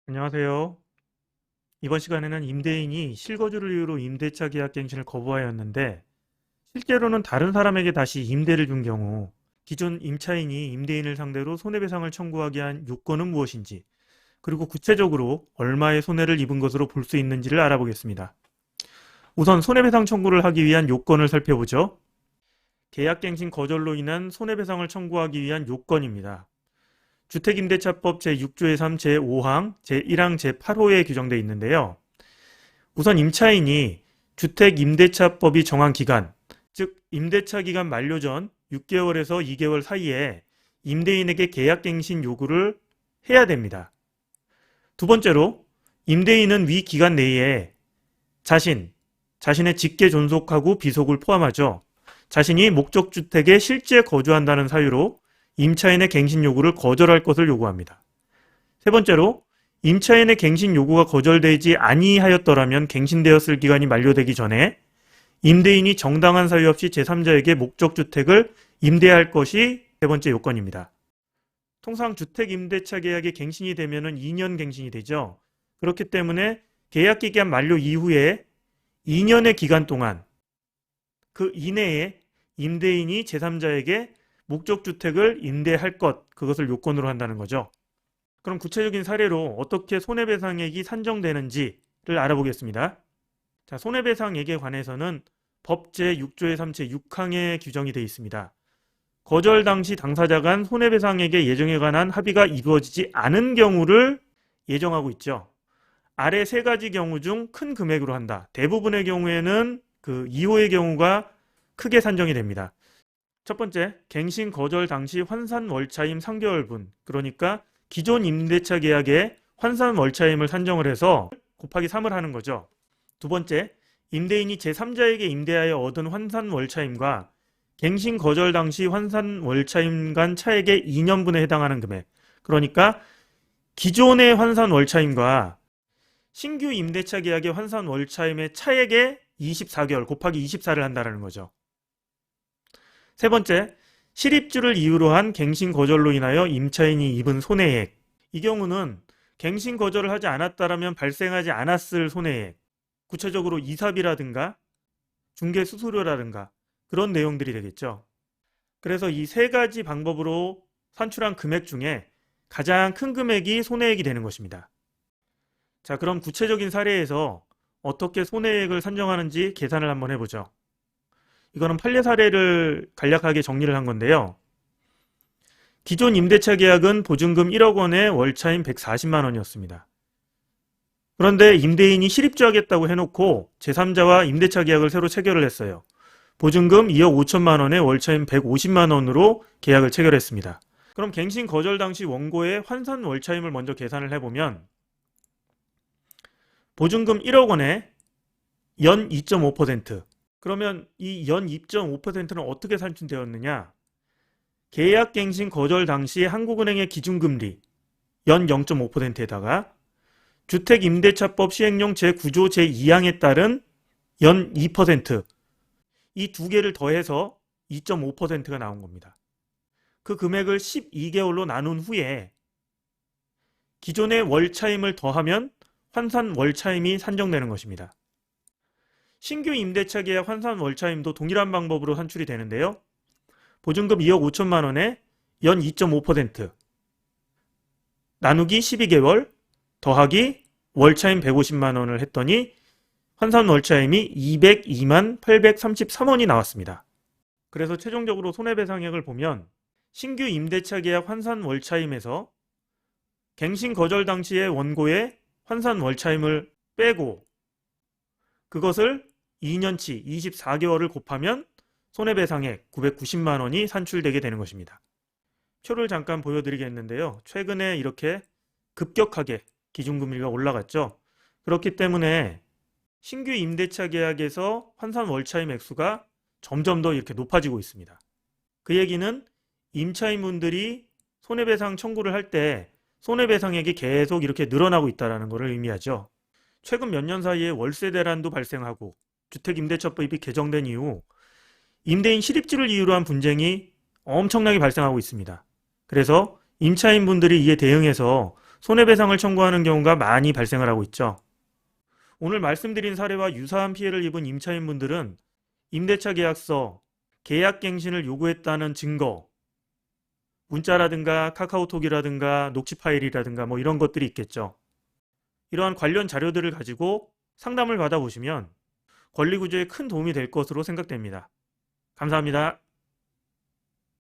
안녕하세요. 이번 시간에는 임대인이 실거주를 이유로 임대차 계약 갱신을 거부하였는데 실제로는 다른 사람에게 다시 임대를 준 경우 기존 임차인이 임대인을 상대로 손해배상을 청구하게 한 요건은 무엇인지, 그리고 구체적으로 얼마의 손해를 입은 것으로 볼 수 있는지를 알아보겠습니다. 우선 손해배상 청구를 하기 위한 요건을 살펴보죠. 계약갱신 거절로 인한 손해배상을 청구하기 위한 요건입니다. 주택임대차법 제6조의 3, 제5항, 제1항, 제8호에 규정되어 있는데요. 우선 임차인이 주택임대차법이 정한 기간, 즉 임대차 기간 만료 전 6개월에서 2개월 사이에 임대인에게 계약갱신 요구를 해야 됩니다. 두 번째로 임대인은 위 기간 내에 자신의 직계 존속하고 비속을 포함하죠. 자신이 목적주택에 실제 거주한다는 사유로 임차인의 갱신 요구를 거절할 것을 요구합니다. 세 번째로 임차인의 갱신 요구가 거절되지 아니하였더라면 갱신되었을 기간이 만료되기 전에 임대인이 정당한 사유 없이 제3자에게 목적주택을 임대할 것이 세 번째 요건입니다. 통상 주택임대차 계약이 갱신이 되면 2년 갱신이 되죠. 그렇기 때문에 계약 기간 만료 이후에 2년의 기간 동안 그 이내에 임대인이 제3자에게 목적주택을 임대할 것, 그것을 요건으로 한다는 거죠. 그럼 구체적인 사례로 어떻게 손해배상액이 산정되는지를 알아보겠습니다. 자, 손해배상액에 관해서는 법 제6조의 3, 제6항에 규정이 되어 있습니다. 거절 당시 당사자 간 손해배상액의 예정에 관한 합의가 이루어지지 않은 경우를 예정하고 있죠. 아래 세 가지 경우 중 큰 금액으로 한다. 대부분의 경우에는 그 2호의 경우가 크게 산정이 됩니다. 첫 번째, 갱신 거절 당시 환산 월차임 3개월분, 그러니까 기존 임대차 계약에 환산 월차임을 산정을 해서 곱하기 3을 하는 거죠. 두 번째, 임대인이 제3자에게 임대하여 얻은 환산 월차임과 갱신 거절 당시 환산 월차임 간 차액의 2년분에 해당하는 금액, 그러니까 기존의 환산 월차임과 신규 임대차 계약의 환산 월차임의 차액의 24개월 곱하기 24를 한다는 거죠. 세 번째, 실입주를 이유로 한 갱신 거절로 인하여 임차인이 입은 손해액. 이 경우는 갱신 거절을 하지 않았다면 발생하지 않았을 손해액. 구체적으로 이사비라든가 중개 수수료라든가 그런 내용들이 되겠죠. 그래서 이 세 가지 방법으로 산출한 금액 중에 가장 큰 금액이 손해액이 되는 것입니다. 자, 그럼 구체적인 사례에서 어떻게 손해액을 산정하는지 계산을 한번 해보죠. 이거는 판례 사례를 간략하게 정리를 한 건데요. 기존 임대차 계약은 보증금 1억 원에 월차임 140만 원이었습니다. 그런데 임대인이 실입주하겠다고 해놓고 제3자와 임대차 계약을 새로 체결을 했어요. 보증금 2억 5천만 원에 월차임 150만 원으로 계약을 체결했습니다. 그럼 갱신 거절 당시 원고의 환산 월차임을 먼저 계산을 해보면 보증금 1억 원에 연 2.5%, 그러면 이 연 2.5%는 어떻게 산출되었느냐? 계약갱신 거절 당시 한국은행의 기준금리 연 0.5%에다가 주택임대차법 시행령 제9조 제2항에 따른 연 2%, 이 두 개를 더해서 2.5%가 나온 겁니다. 그 금액을 12개월로 나눈 후에 기존의 월차임을 더하면 환산 월차임이 산정되는 것입니다. 신규 임대차 계약 환산 월차임도 동일한 방법으로 산출이 되는데요. 보증금 2억 5천만 원에 연 2.5% 나누기 12개월 더하기 월차임 150만 원을 했더니 환산 월차임이 202만 833원이 나왔습니다. 그래서 최종적으로 손해배상액을 보면 신규 임대차 계약 환산 월차임에서 갱신 거절 당시의 원고의 환산 월차임을 빼고 그것을 2년치 24개월을 곱하면 손해배상액 990만 원이 산출되게 되는 것입니다. 표를 잠깐 보여드리겠는데요. 최근에 이렇게 급격하게 기준금리가 올라갔죠. 그렇기 때문에 신규 임대차 계약에서 환산 월차임 액수가 점점 더 이렇게 높아지고 있습니다. 그 얘기는 임차인분들이 손해배상 청구를 할 때 손해배상액이 계속 이렇게 늘어나고 있다는 것을 의미하죠. 최근 몇 년 사이에 월세 대란도 발생하고 주택임대차법이 개정된 이후 임대인 실입주를 이유로 한 분쟁이 엄청나게 발생하고 있습니다. 그래서 임차인분들이 이에 대응해서 손해배상을 청구하는 경우가 많이 발생을 하고 있죠. 오늘 말씀드린 사례와 유사한 피해를 입은 임차인분들은 임대차 계약서, 계약갱신을 요구했다는 증거, 문자라든가 카카오톡이라든가 녹취 파일이라든가 뭐 이런 것들이 있겠죠. 이러한 관련 자료들을 가지고 상담을 받아보시면 권리구조에 큰 도움이 될 것으로 생각됩니다. 감사합니다.